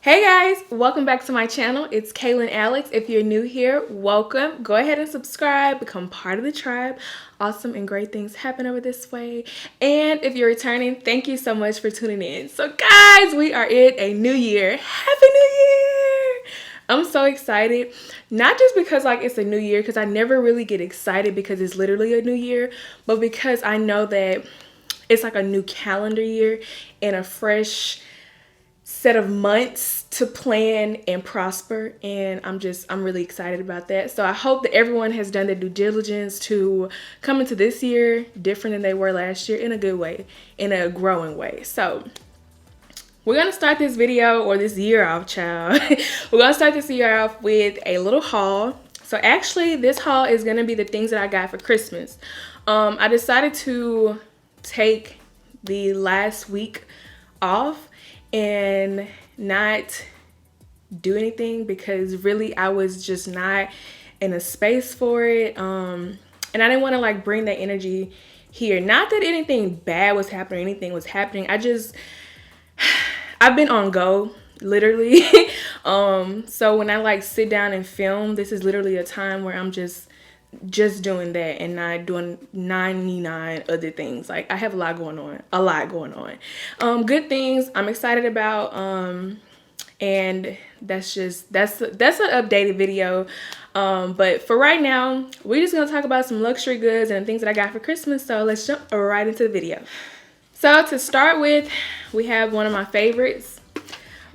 Hey guys, welcome back to my channel. It's Kaylan Alex. If you're new here, welcome. Go ahead and subscribe, become part of the tribe. Awesome and great things happen over this way. And if you're returning, thank you so much for tuning in. So guys, we are in a new year. Happy New Year! I'm so excited. Not just because it's a new year, because I never really get excited because it's literally a new year, but because I know that it's like a new calendar year and a fresh set of months to plan and prosper, and I'm really excited about that. So I hope that everyone has done their due diligence to come into this year different than they were last year, in a good way, in a growing way. So we're gonna start this video, or this year off, child. We're gonna start this year off with a little haul. So actually this haul is gonna be the things that I got for Christmas. I decided to take the last week off and not do anything because really I was just not in a space for it, and I didn't want to bring that energy here. Not that anything bad was happening, anything was happening. I've been on go, literally. So when I sit down and film, this is literally a time where I'm just doing that and not doing 99 other things. I have a lot going on, good things I'm excited about, and that's an updated video, but for right now we're just gonna talk about some luxury goods and things that I got for Christmas. So let's jump right into the video. So to start with, we have one of my favorites,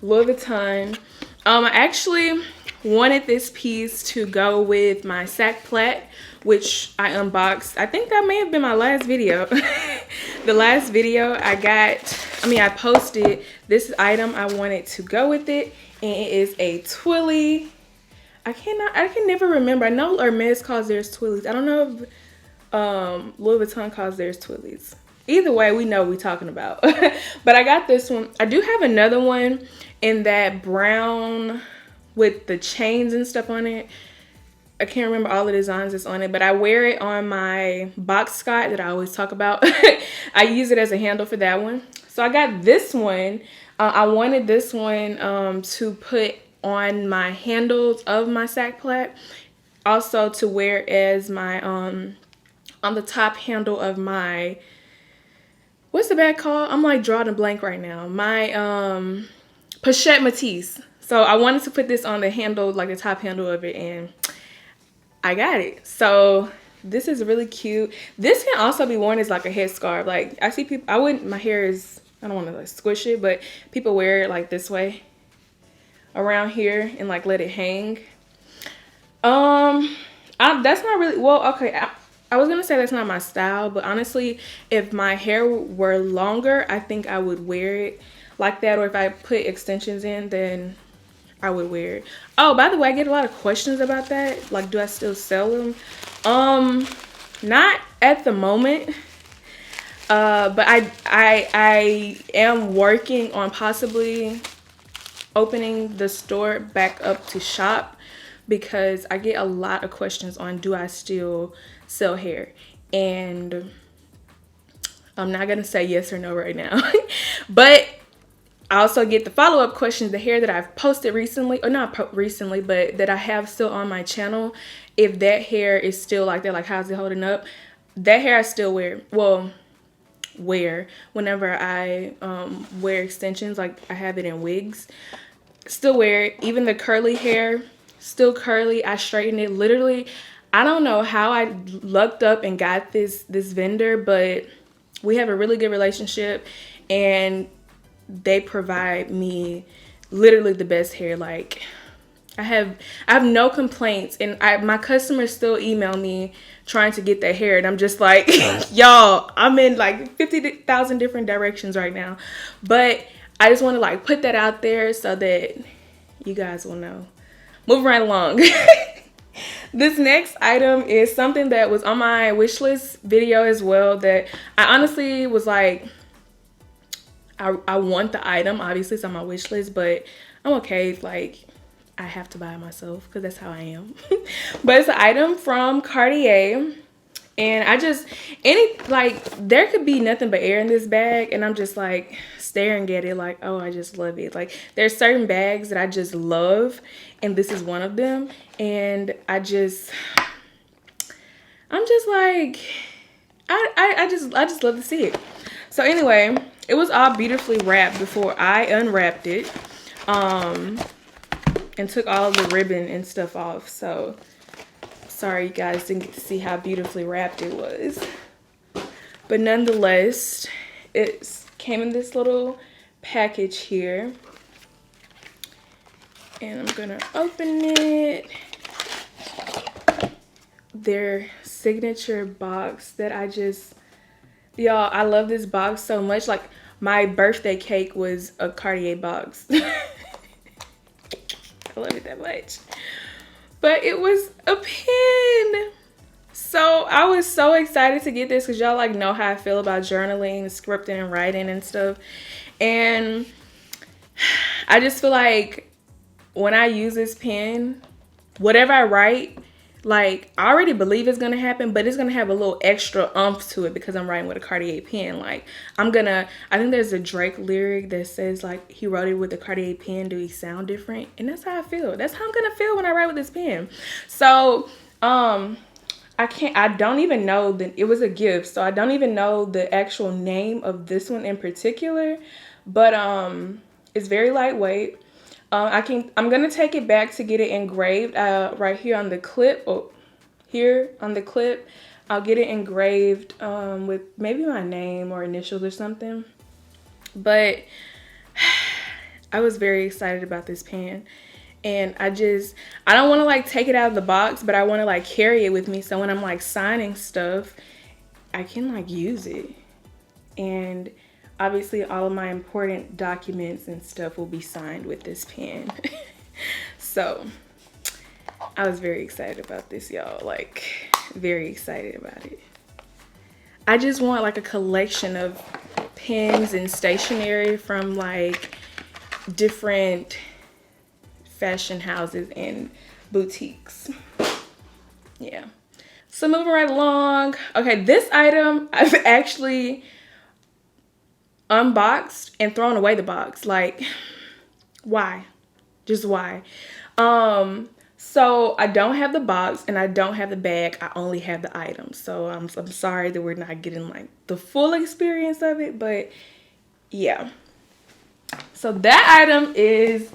Louis Vuitton. I actually wanted this piece to go with my sac plat, which I unboxed. I think that may have been my last video. The last video I posted this item. I wanted to go with it, and it is a Twilly. I can never remember. I know Hermes calls theirs Twillies. I don't know if Louis Vuitton calls theirs Twillies. Either way, we know what we're talking about. But I got this one. I do have another one in that brown with the chains and stuff on it. I can't remember all the designs that's on it, but I wear it on my box Scott that I always talk about. I use it as a handle for that one. So I got this one. I wanted this one to put on my handles of my sac plat. Also to wear as my, on the top handle of my, what's the bag called? I'm drawing a blank right now. My Pochette Matisse. So I wanted to put this on the handle, the top handle of it, and I got it. So this is really cute. This can also be worn as a headscarf. I see people, my hair is, I don't want to squish it, but people wear it this way around here and let it hang. That's not really, well, okay. I was gonna say that's not my style, but honestly, if my hair were longer, I think I would wear it like that. Or if I put extensions in, then I would wear it. Oh, by the way, I get a lot of questions about that. Do I still sell them? Not at the moment. But I am working on possibly opening the store back up to shop, because I get a lot of questions on, do I still sell hair? And I'm not gonna say yes or no right now. But I also get the follow-up questions, the hair that I've posted recently, or not recently, but that I have still on my channel. If that hair is still like that, how's it holding up? That hair I still wear. Well, whenever I wear extensions, I have it in wigs. Still wear it. Even the curly hair, still curly. I straighten it. Literally, I don't know how I lucked up and got this vendor, but we have a really good relationship, and they provide me literally the best hair. I have no complaints, and my customers still email me trying to get that hair, and I'm just y'all, I'm in 50,000 different directions right now. But I just want to put that out there so that you guys will know. Moving right along. This next item is something that was on my wish list video as well, that I honestly was I want the item. Obviously it's on my wish list, but I'm okay if I have to buy it myself, because that's how I am. But it's an item from Cartier, And I just, like, there could be nothing but air in this bag, and I'm just like staring at it like, oh, I just love it. Like, there's certain bags that I just love, and this is one of them. And I'm just like, I just love to see it. So anyway, it was all beautifully wrapped before I unwrapped it, and took all of the ribbon and stuff off. So sorry you guys didn't get to see how beautifully wrapped it was. But nonetheless, it came in this little package here. And I'm gonna open it. Their signature box that y'all, I love this box so much. Like, my birthday cake was a Cartier box. I love it that much. But it was a pen. So I was so excited to get this because y'all like know how I feel about journaling, scripting, and writing and stuff. And I just feel like when I use this pen, whatever I write, like, I already believe it's gonna happen, but it's gonna have a little extra oomph to it because I'm writing with a Cartier pen. Like, I think there's a Drake lyric that says, like, he wrote it with a Cartier pen, do he sound different? And that's how I feel. That's how I'm gonna feel when I write with this pen. So, I don't even know that it was a gift, so I don't even know the actual name of this one in particular, but it's very lightweight. I'm gonna take it back to get it engraved right here on the clip. Oh, here on the clip, I'll get it engraved with maybe my name or initials or something. But I was very excited about this pen, and I don't want to like take it out of the box, but I want to like carry it with me, so when I'm like signing stuff, I can like use it. And obviously all of my important documents and stuff will be signed with this pen. So I was very excited about this, y'all. Like, very excited about it. I just want like a collection of pens and stationery from like different fashion houses and boutiques. Yeah. So moving right along. Okay, this item I've actually unboxed and thrown away the box. Like, why? Just why? So I don't have the box and I don't have the bag. I only have the items. So I'm sorry that we're not getting like the full experience of it, but yeah. So that item is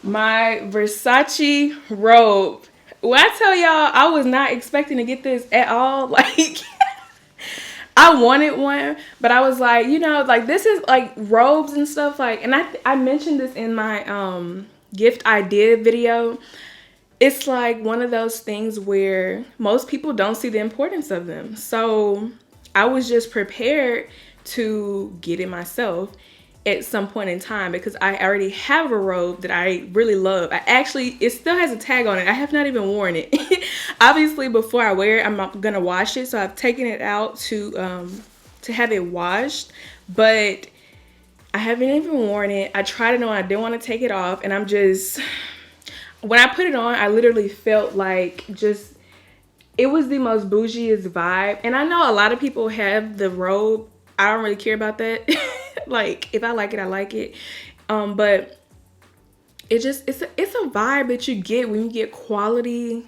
my Versace robe. When I tell y'all, I was not expecting to get this at all. Like, I wanted one, but I was like, you know, like, this is like robes and stuff. Like, and I mentioned this in my gift idea video. It's like one of those things where most people don't see the importance of them. So I was just prepared to get it myself at some point in time because I already have a robe that I really love. It still has a tag on it. I have not even worn it. Obviously, before I wear it, I'm gonna wash it. So I've taken it out to have it washed, but I haven't even worn it. I tried it on. I didn't want to take it off, and when I put it on, I literally felt like it was the most bougiest vibe. And I know a lot of people have the robe. I don't really care about that. Like, if I like it, I like it. But it's a vibe that you get when you get quality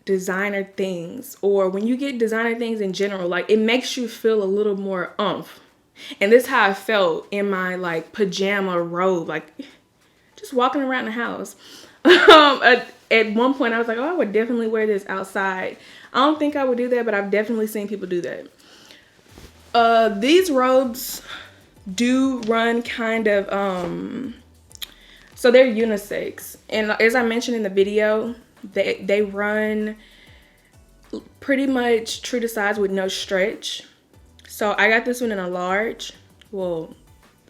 designer things, or when you get designer things in general. Like, it makes you feel a little more oomph. And this is how I felt in my like pajama robe, like just walking around the house. At one point I was like, oh, I would definitely wear this outside. I don't think I would do that, but I've definitely seen people do that. These robes do run kind of, so they're unisex. And as I mentioned in the video, they run pretty much true to size with no stretch. So I got this one in a large. Well,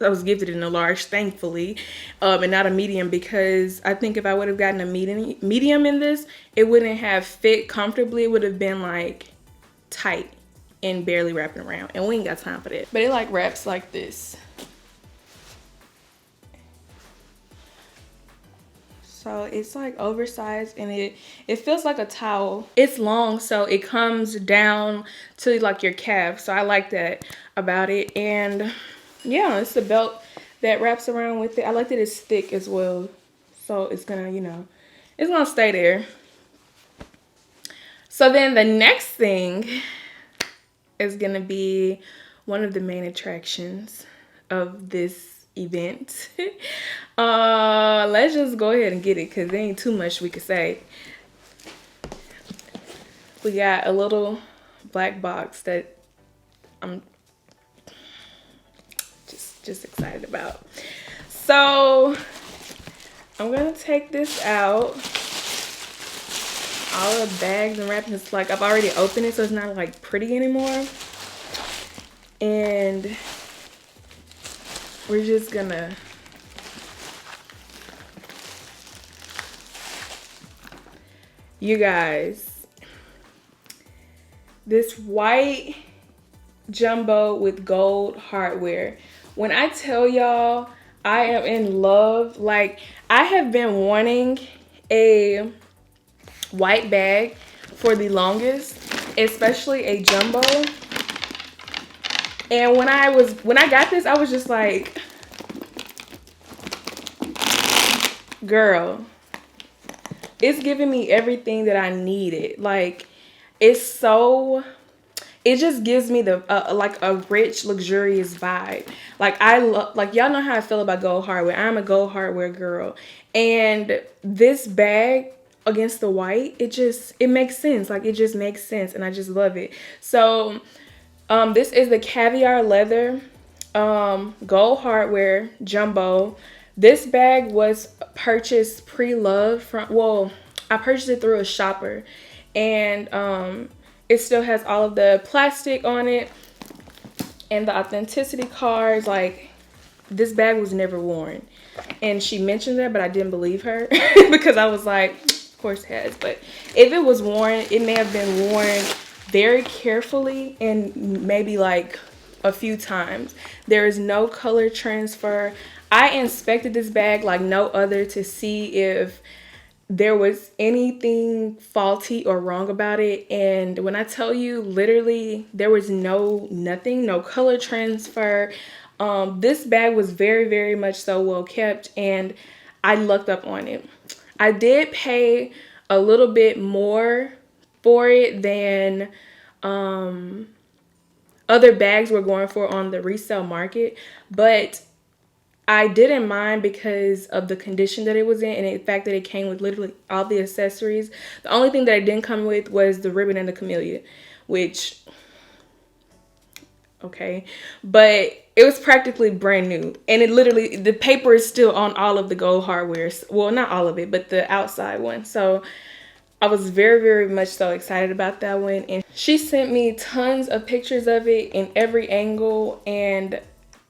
I was gifted in a large, thankfully, and not a medium, because I think if I would have gotten a medium in this, it wouldn't have fit comfortably. It would have been like tight and barely wrapping around, and we ain't got time for that. But it like wraps like this. So it's like oversized, and it feels like a towel. It's long, so it comes down to like your calf. So I like that about it. And yeah, it's the belt that wraps around with it. I like that it's thick as well. So it's gonna, you know, it's gonna stay there. So then the next thing is gonna be one of the main attractions of this event. Let's just go ahead and get it, because there ain't too much we could say. We got a little black box that I'm just excited about. So I'm gonna take this out. All the bags and wrapping, it's like I've already opened it, so it's not like pretty anymore. And we're just gonna you guys, this white jumbo with gold hardware. When I tell y'all I am in love, like I have been wanting a white bag for the longest, especially a jumbo. And when I got this, I was just like, girl, it's giving me everything that I needed. Like, it just gives me the like a rich, luxurious vibe. Like like y'all know how I feel about gold hardware. I'm a gold hardware girl, and this bag against the white, it makes sense. Like, it just makes sense, and I just love it. So this is the caviar leather gold hardware jumbo. This bag was purchased pre-loved from, well, I purchased it through a shopper, and it still has all of the plastic on it and the authenticity cards. Like, this bag was never worn, and she mentioned that, but I didn't believe her because I was like, of course it has. But if it was worn, it may have been worn very carefully and maybe like a few times. There is no color transfer. I inspected this bag like no other to see if there was anything faulty or wrong about it. And when I tell you, literally, there was nothing, no color transfer. This bag was very, very much so well kept, and I lucked up on it. I did pay a little bit more for it than other bags were going for on the resale market, but I didn't mind because of the condition that it was in, and the fact that it came with literally all the accessories. The only thing that it didn't come with was the ribbon and the camellia, which, okay, but it was practically brand new, and it literally, the paper is still on all of the gold hardware. Well, not all of it, but the outside one. So I was very, very much so excited about that one. And she sent me tons of pictures of it in every angle, and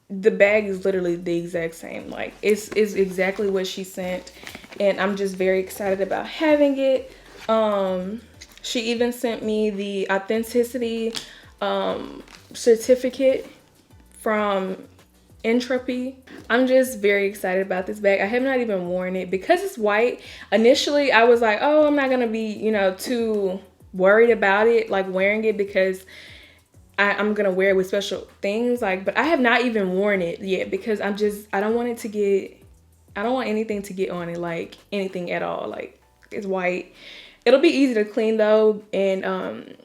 the bag is literally the exact same. Like, it's exactly what she sent, and I'm just very excited about having it. She even sent me the authenticity certificate from Entropy. I'm just very excited about this bag. I have not even worn it because it's white. Initially, I was like, oh, I'm not gonna be, you know, too worried about it, like wearing it, because I'm gonna wear it with special things. Like, but I have not even worn it yet because I don't want anything to get on it, like anything at all. Like, it's white. It'll be easy to clean though, and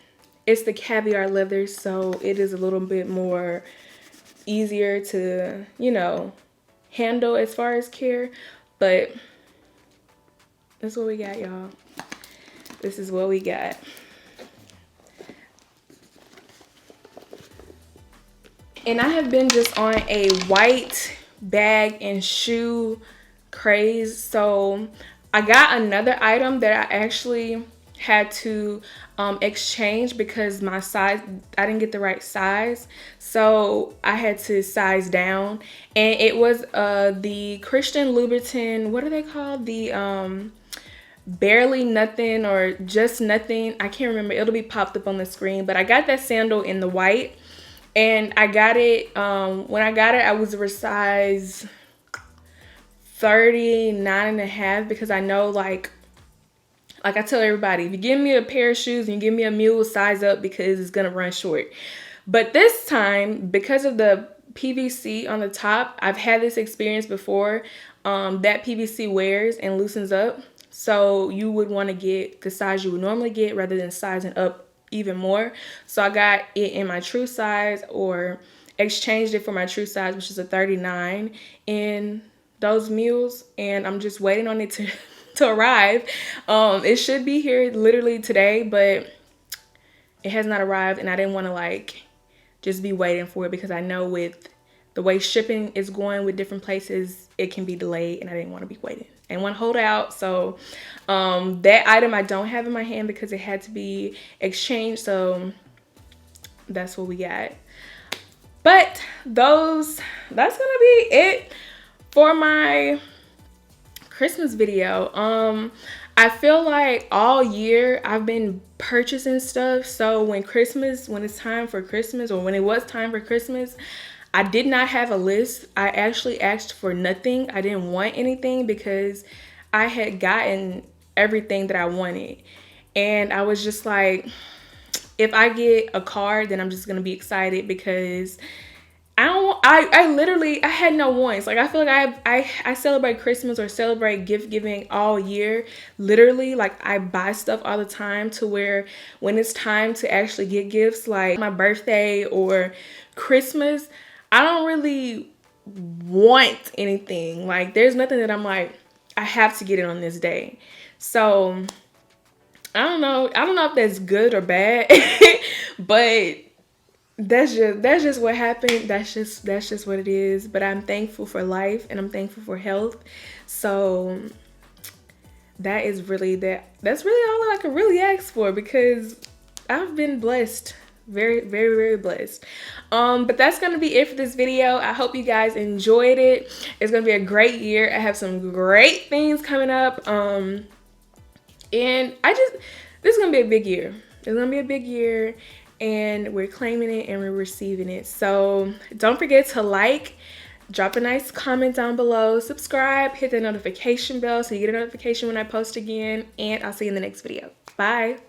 it's the caviar leather, so it is a little bit more easier to, you know, handle as far as care. But that's what we got, y'all. This is what we got. And I have been just on a white bag and shoe craze. So I got another item that I actually had to exchange because my size, I didn't get the right size. So I had to size down. And it was the Christian Louboutin, what are they called? The barely nothing or just nothing. I can't remember. It'll be popped up on the screen. But I got that sandal in the white. And I got it, when I got it, I was a size 39.5 because I know like I tell everybody, if you give me a pair of shoes and you give me a mule, size up because it's gonna run short. But this time, because of the PVC on the top, I've had this experience before. That PVC wears and loosens up. So you would want to get the size you would normally get rather than sizing up even more. So I got it in my true size, or exchanged it for my true size, which is a 39 in those mules. And I'm just waiting on it to arrive. It should be here literally today, but it has not arrived, and I didn't want to just be waiting for it because I know with the way shipping is going with different places, it can be delayed, and I didn't want to be waiting. I didn't want to hold out. So that item I don't have in my hand because it had to be exchanged. So that's what we got. But that's gonna be it for my Christmas video. I feel like all year I've been purchasing stuff. So when it's time for Christmas, or when it was time for Christmas, I did not have a list. I actually asked for nothing. I didn't want anything because I had gotten everything that I wanted. And I was just like, if I get a card, then I'm just gonna be excited because I had no wants. Like, I feel like I celebrate Christmas or celebrate gift giving all year. Literally, like, I buy stuff all the time to where when it's time to actually get gifts, like my birthday or Christmas, I don't really want anything. Like, there's nothing that I'm like, I have to get it on this day. So I don't know if that's good or bad, but that's just what happened. That's just what it is. But I'm thankful for life, and I'm thankful for health. So that's really all I could really ask for, because I've been blessed. Very, very, very blessed. But that's gonna be it for this video. I hope you guys enjoyed it. It's gonna be a great year. I have some great things coming up. And this is gonna be a big year. It's gonna be a big year, and we're claiming it and we're receiving it. So don't forget to drop a nice comment down below, subscribe, hit the notification bell so you get a notification when I post again, and I'll see you in the next video. Bye.